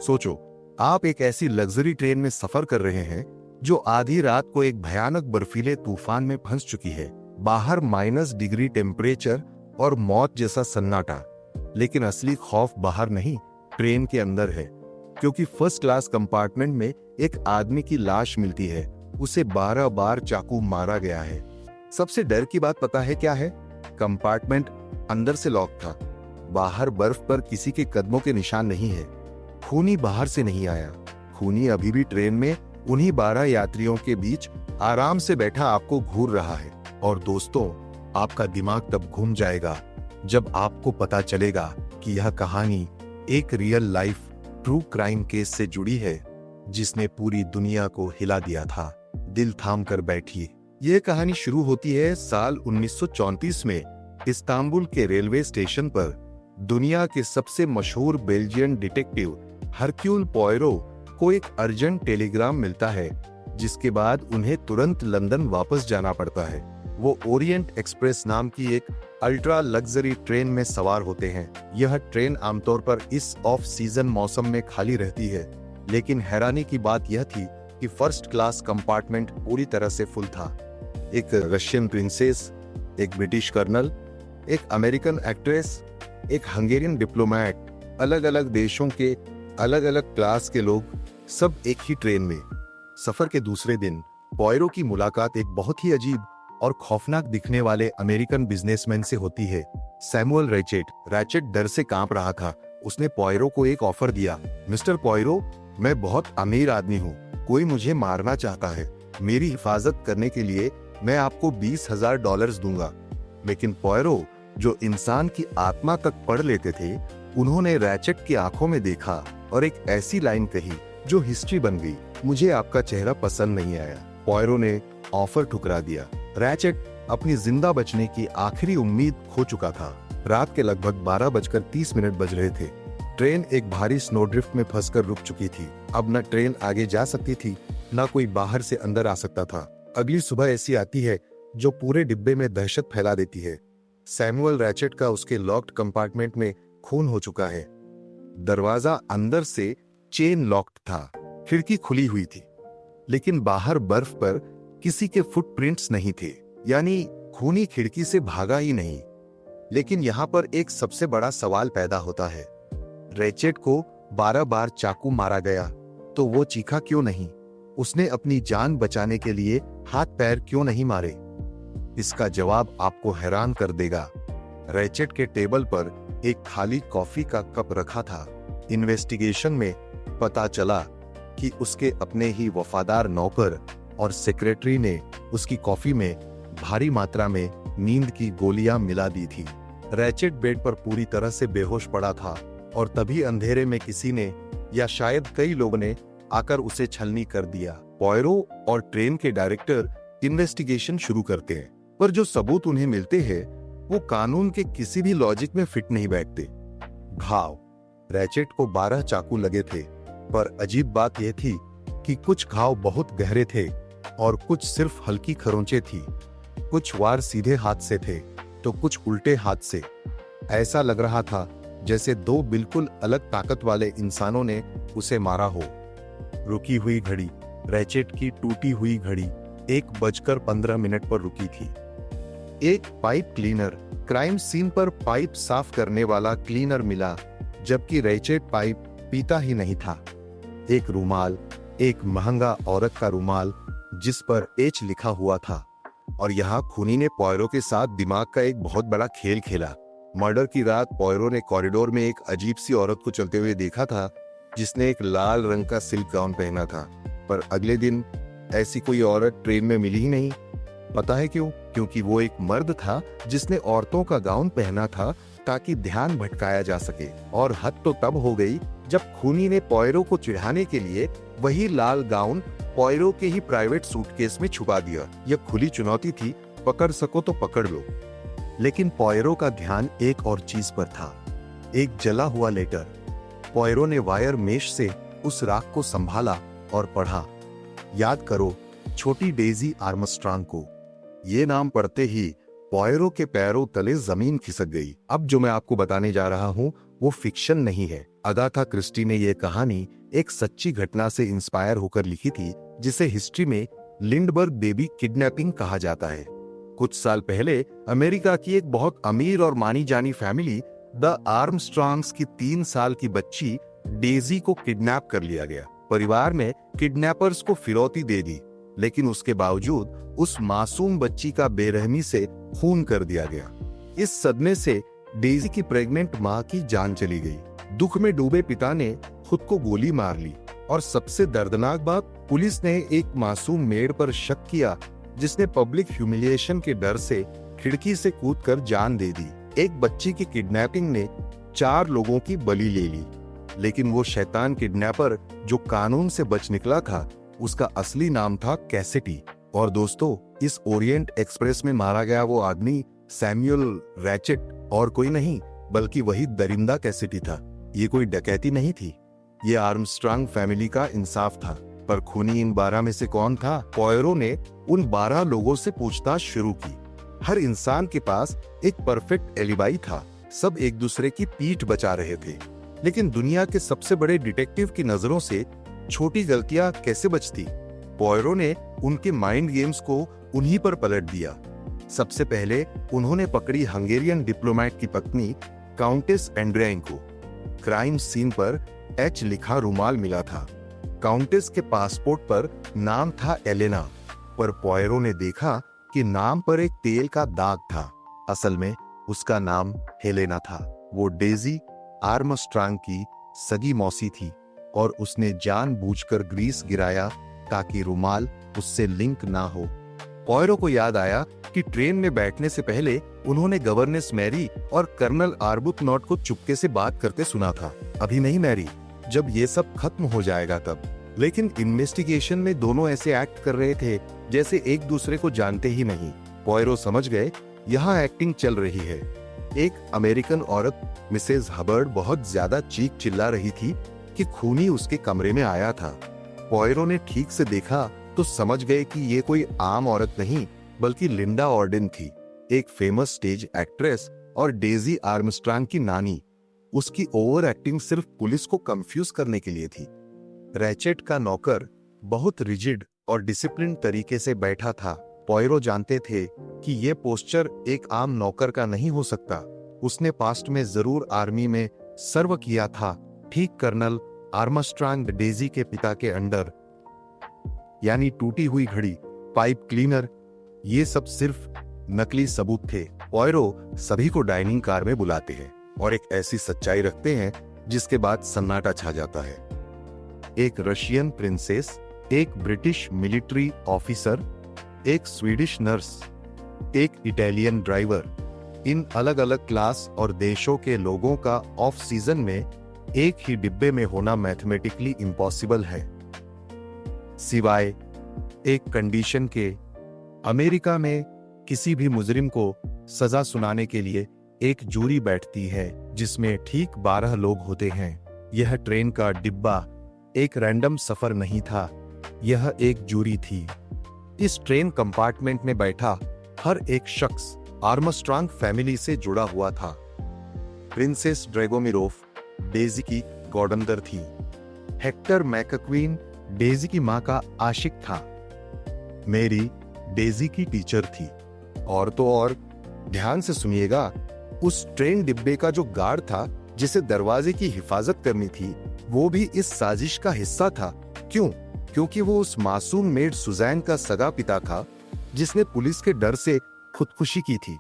सोचो, आप एक ऐसी लग्जरी ट्रेन में सफर कर रहे हैं जो आधी रात को एक भयानक बर्फीले तूफान में फंस चुकी है। बाहर -डिग्री टेम्परेचर और मौत जैसा सन्नाटा। लेकिन असली खौफ बाहर नहीं, ट्रेन के अंदर है, क्योंकि फर्स्ट क्लास कंपार्टमेंट में एक आदमी की लाश मिलती है। उसे 12 बार चाकू मारा गया है। सबसे डर की बात पता है क्या है? कंपार्टमेंट अंदर से लॉक था। बाहर बर्फ पर किसी के कदमों के निशान नहीं है। खूनी बाहर से नहीं आया। खूनी अभी भी ट्रेन में उन्हीं 12 यात्रियों के बीच आराम से बैठा आपको घूर रहा है। और दोस्तों, आपका दिमाग तब घूम जाएगा जब आपको पता चलेगा कि यह कहानी एक real life true crime case से जुड़ी है, जिसने पूरी दुनिया को हिला दिया था। दिल थाम कर बैठिए। यह कहानी शुरू होती है साल 1934 में इस्तांबुल के रेलवे स्टेशन पर। दुनिया के सबसे मशहूर बेल्जियन डिटेक्टिव हरक्यूल पोयरो को एक अर्जेंट टेलीग्राम मिलता है, जिसके बाद उन्हें तुरंत लंदन वापस जाना पड़ता है। वो ओरिएंट एक्सप्रेस नाम की एक अल्ट्रा लग्जरी ट्रेन में सवार होते हैं। यह ट्रेन आमतौर पर इस ऑफ सीजन मौसम में खाली रहती है, लेकिन हैरानी की बात यह थी कि फर्स्ट क्लास कंपार्टमेंट पूरी तरह से फुल था। एक रशियन प्रिंसेस, एक ब्रिटिश कर्नल, एक अमेरिकन एक्ट्रेस, एक हंगेरियन डिप्लोमैट, अलग अलग देशों के अलग अलग क्लास के लोग, सब एक ही ट्रेन में। सफर के दूसरे दिन पोयरो की मुलाकात एक बहुत ही अजीब और खौफनाक दिखने वाले अमेरिकन बिजनेसमैन से होती है, सैमुअल रैचेट। रैचेट डर से कांप रहा था। उसने पोयरो को एक ऑफर दिया, मिस्टर पोयरो, मैं बहुत अमीर आदमी हूँ, कोई मुझे मारना चाहता है, मेरी हिफाजत करने के लिए मैं आपको $20,000 दूंगा। लेकिन पोयरो, जो इंसान की आत्मा तक पढ़ लेते थे, उन्होंने रैचेट की आंखों में देखा और एक ऐसी लाइन कही जो हिस्ट्री बन गई, मुझे आपका चेहरा पसंद नहीं आया। पोयरो ने ऑफर ठुकरा दिया। रैचेट अपनी जिंदा बचने की आखिरी उम्मीद खो चुका था। रात के लगभग 12:30 बज रहे थे। ट्रेन एक भारी स्नोड्रिफ्ट में फंसकर रुक चुकी थी। अब न ट्रेन आगे जा सकती थी, न कोई बाहर से अंदर आ सकता था। अगली सुबह ऐसी आती है जो पूरे डिब्बे में दहशत फैला देती है। सैमुअल रैचेट का उसके लॉक्ड कंपार्टमेंट में खून हो चुका है। दरवाजा अंदर से चेन लॉक्ड था। खिड़की खुली हुई थी, लेकिन बाहर बर्फ पर किसी के फुटप्रिंट्स नहीं थे, यानी खूनी खिड़की से भागा ही नहीं। लेकिन यहाँ पर एक सबसे बड़ा सवाल पैदा होता है, रैचेट को 12 बार चाकू मारा गया, तो वो चीखा क्यों नहीं? उसने अपनी जान बचाने के लिए हाथ पैर क्यों नहीं मारे? इसका जवाब आपको हैरान कर देगा। रैचेट के टेबल पर एक खाली कॉफी का कप रखा था। इन्वेस्टिगेशन में पता चला कि उसके अपने ही वफादार नौकर और सेक्रेटरी ने उसकी कॉफी में भारी मात्रा में नींद की गोलियां मिला दी थी। रैचेट बेड पर पूरी तरह से बेहोश पड़ा था और तभी अंधेरे में किसी ने, या शायद कई लोगों ने, आकर उसे छलनी कर दिया। पोयरो और ट्रेन के डायरेक्टर इन्वेस्टिगेशन शुरू करते हैं, पर जो सबूत उन्हें मिलते हैं वो कानून के किसी भी लॉजिक में फिट नहीं बैठते। घाव, रैचेट को 12 चाकू लगे थे, पर अजीब बात यह थी कि कुछ घाव बहुत गहरे थे और कुछ सिर्फ हल्की खरोंचें थी। कुछ वार सीधे हाथ से थे तो कुछ उल्टे हाथ से। ऐसा लग रहा था जैसे दो बिल्कुल अलग ताकत वाले इंसानों ने उसे मारा हो। रुकी हुई घड़ी, रैचेट की टूटी हुई घड़ी 1:15 पर रुकी थी। एक पाइप क्लीनर, क्राइम सीन पर पाइप साफ करने वाला क्लीनर मिला, जबकि रैचेट पाइप पीता ही नहीं था। एक रुमाल, एक महंगा औरत का रुमाल जिस पर एच लिखा हुआ था। और यहाँ खूनी ने पोयरो के साथ दिमाग का एक बहुत बड़ा खेल खेला। मर्डर की रात पोयरो ने कॉरिडोर में एक अजीब सी औरत को चलते हुए देखा था, जिसने एक लाल रंग का सिल्क गाउन पहना था। पर अगले दिन ऐसी कोई औरत ट्रेन में मिली ही नहीं। पता है क्यों? क्योंकि वो एक मर्द था जिसने औरतों का गाउन पहना था ताकि ध्यान भटकाया जा सके। और हद तो तब हो गई जब खूनी ने पोयरो को चिढ़ाने के लिए वही लाल गाउन पोयरो के ही प्राइवेट सूटकेस में छुपा दिया। यह खुली चुनौती थी, पकड़ सको तो पकड़ लो। लेकिन पोयरो का ध्यान एक और चीज पर था, एक जला हुआ लेटर। पोयरो ने वायर मेश से उस राख को संभाला और पढ़ा, याद करो छोटी डेजी आर्मस्ट्रांग को। ये नाम पढ़ते ही पोयरो के पैरों तले जमीन खिसक गई। अब जो मैं आपको बताने जा रहा हूँ वो फिक्शन नहीं है, अगाथा क्रिस्टी ने यह कहानी एक सच्ची घटना से इंस्पायर होकर लिखी थी, जिसे हिस्ट्री में लिंडबर्ग बेबी किडनैपिंग कहा जाता है। कुछ साल पहले अमेरिका की एक बहुत अमीर और मानी जानी फैमिली द आर्मस्ट्रॉन्ग्स की 3 साल की बच्ची डेजी को किडनैप कर लिया गया। परिवार ने किडनैपर्स को फिरौती दे दी, लेकिन उसके बावजूद उस मासूम बच्ची का बेरहमी से खून कर दिया गया। इस सदमे से डेजी की प्रेग्नेंट मां की जान चली गई। दुख में डूबे पिता ने खुद को गोली मार ली और सबसे दर्दनाक बात, पुलिस ने एक मासूम मेड पर शक किया, जिसने पब्लिक ह्यूमिलिएशन के डर से खिड़की से कूदकर जान दे दी। एक बच्ची की किडनैपिंग ने 4 लोगों की बलि ले ली, लेकिन वो शैतान किडनैपर जो कानून से बच निकला था, उसका असली नाम था कैसिडी। और दोस्तों, इस ओरिएंट एक्सप्रेस में मारा गया वो आदमी सैमुअल रैचेट और कोई नहीं बल्कि वही दरिंदा कैसिडी था। ये कोई डकैती नहीं थी, ये आर्मस्ट्रांग फैमिली का इंसाफ था। पर खूनी इन 12 में से कौन था? पॉयरो ने उन 12 लोगों से पूछताछ शुरू की। हर इंसान के पास एक परफेक्ट एलिबाई था, सब एक दूसरे की पीठ बचा रहे थे। लेकिन दुनिया के सबसे बड़े डिटेक्टिव की नजरों से छोटी गलतियां कैसे बचती? पॉयरो ने उनके माइंड गेम्स को उन्हीं पर पलट दिया। सबसे पहले उन्होंने पकड़ी हंगेरियन डिप्लोमेट की पत्नी काउंटेस एंड्रियाइन को। क्राइम सीन पर एच लिखा रुमाल मिला था। काउंटेस के पासपोर्ट पर नाम था एलेना, पर पॉयरो ने देखा कि नाम पर एक तेल का दाग था। असल में उसका नाम हेलेना था। वो डेजी आर्मस्ट्रांग की सगी मौसी थी और उसने जानबूझकर ग्रीस गिराया ताकि रुमाल उससे लिंक ना हो। पॉयरो को याद आया कि ट्रेन में बैठने से पहले उन्होंने गवर्नेस मैरी और कर्नल आर्बुथनॉट को चुपके से बात करते सुना था। अभी नहीं मैरी, जब ये सब खत्म हो जाएगा तब। लेकिन इन्वेस्टिगेशन में दोनों ऐसे एक्ट कर रहे थे जैसे एक दूसरे को जानते ही नहीं। पॉयरो समझ गए यहाँ एक्टिंग चल रही है। एक अमेरिकन औरत मिसेज हबर्ड बहुत ज्यादा चीख चिल्ला रही थी कि खूनी उसके कमरे में आया था। पॉयरो ने ठीक से देखा तो समझ गए कि ये कोई आम औरत नहीं बल्कि लिंडा ऑर्डिन थी, एक फेमस स्टेज एक्ट्रेस और डेजी आर्मस्ट्रांग की नानी। उसकी ओवर एक्टिंग सिर्फ पुलिस को कंफ्यूज करने के लिए थी। रैचेट का नौकर बहुत रिजिड और डिसिप्लिन तरीके से बैठा था। पॉयरो जानते थे कि यह पोस्चर एक आम नौकर का नहीं हो सकता। उसने पास्ट में जरूर आर्मी में सर्व किया था, ठीक कर्नल आर्मस्ट्रांग डेजी के पिता के अंडर। यानी टूटी हुई घड़ी, पाइप क्लीनर, ये सब सिर्फ नकली सबूत थे। पॉयरो सभी को डाइनिंग कार में बुलाते हैं और एक ऐसी सच्चाई रखते हैं जिसके बाद सन्नाटा छा जाता है। एक रशियन प्रिंसेस, एक ब्रिटिश मिलिट्री ऑफिसर, एक स्वीडिश नर्स, एक इटालियन ड्राइवर। इन अलग अलग क्लास और देशों के लोगों का ऑफ सीजन में एक ही डिब्बे में होना मैथमेटिकली इम्पॉसिबल है, सिवाय एक कंडीशन के। अमेरिका में किसी भी मुजरिम को सजा सुनाने के लिए एक जूरी बैठती है जिसमें ठीक 12 लोग होते हैं। यह ट्रेन का डिब्बा एक रैंडम सफर नहीं था, यह एक जूरी थी। इस ट्रेन कंपार्टमेंट में बैठा हर एक शख्स आर्मस्ट्रांग फैमिली से जुड़ा हुआ था। प्रिंसेस ड्रैगोमिरोफ डेजी की गॉडमदर थी। हेक्टर मैकक्वीन डेजी की मां का आशिक था। मेरी डेजी की टीचर थी। और तो और, ध्यान से सुनिएगा, उस ट्रेन डिब्बे का जो गार्ड था जिसे दरवाजे की हिफाजत करनी थी, वो भी इस साजिश का हिस्सा था। क्यों? क्योंकि वो उस मासूम मेड सुजैन का सगा पिता था जिसने पुलिस के डर से खुदकुशी की थी।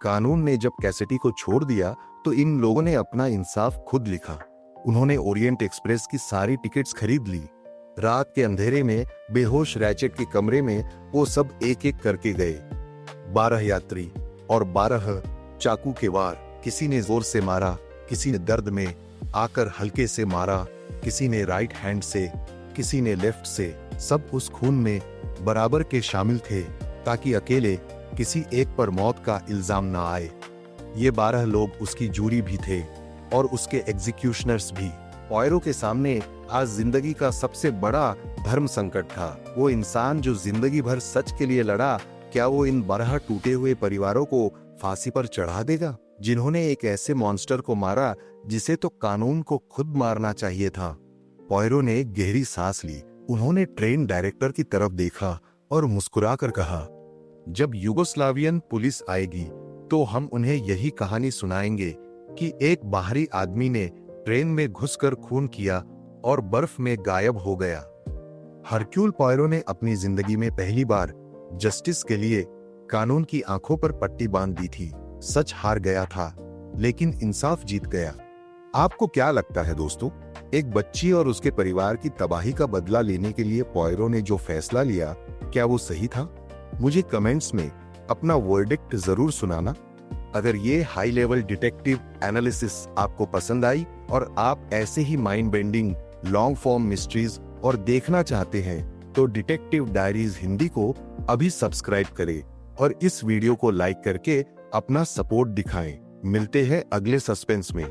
कानून ने जब कैसिडी को छोड़ दिया तो इन लोगों ने अपना इंसाफ खुद लिखा। उन्होंने ओरिएंट एक्सप्रेस की सारी टिकट्स खरीद ली। रात के अंधेरे में बेहोश रैचेट के कमरे में वो सब एक एक करके गए। 12 यात्री और 12 चाकू के वार। किसी ने जोर से मारा, किसी ने दर्द में आकर हल्के से मारा, किसी ने राइट हैंड से, किसी ने लेफ्ट से। सब उस खून में बराबर के शामिल थे ताकि अकेले किसी एक पर मौत का इल्जाम ना आए। ये 12 लोग उसकी जूरी भी थे और उसके एग्जीक्यूशनर्स भी। पॉयरो के सामने आज जिंदगी का सबसे बड़ा धर्म संकट था। वो इंसान जो जिंदगी भर सच के लिए लड़ा, क्या वो इन 12 टूटे हुए परिवारों को फांसी पर चढ़ा देगा? जिन्होंने एक ऐसे मॉन्स्टर को मारा जिसे तो कानून को खुद मारना चाहिए था। पॉयरो ने एक गहरी सांस ली। उन्होंने ट्रेन डायरेक्टर की तरफ देखा और मुस्कुराकर कहा, जब युगोस्लावियन पुलिस आएगी तो हम उन्हें यही कहानी सुनाएंगे कि एक बाहरी आदमी ने ट्रेन में घुसकर खून किया और बर्फ में गायब हो गया। हरक्यूल पॉयरो ने अपनी जिंदगी में पहली बार जस्टिस के लिए कानून की आंखों पर पट्टी बांध दी थी। सच हार गया था, लेकिन इंसाफ जीत गया। आपको क्या लगता है दोस्तों, एक बच्ची और उसके परिवार की तबाही का बदला लेने के लिए पॉयरो ने जो फैसला लिया, क्या वो सही था? मुझे कमेंट्स में अपना वर्डिक्ट जरूर सुनाना। अगर ये हाई लेवल डिटेक्टिव एनालिसिस आपको पसंद आई और आप ऐसे ही mind bending long form mysteries और देखना चाहते हैं तो डिटेक्टिव डायरीज हिंदी को अभी सब्सक्राइब करें और इस वीडियो को लाइक करके अपना सपोर्ट दिखाएं। मिलते हैं अगले सस्पेंस में।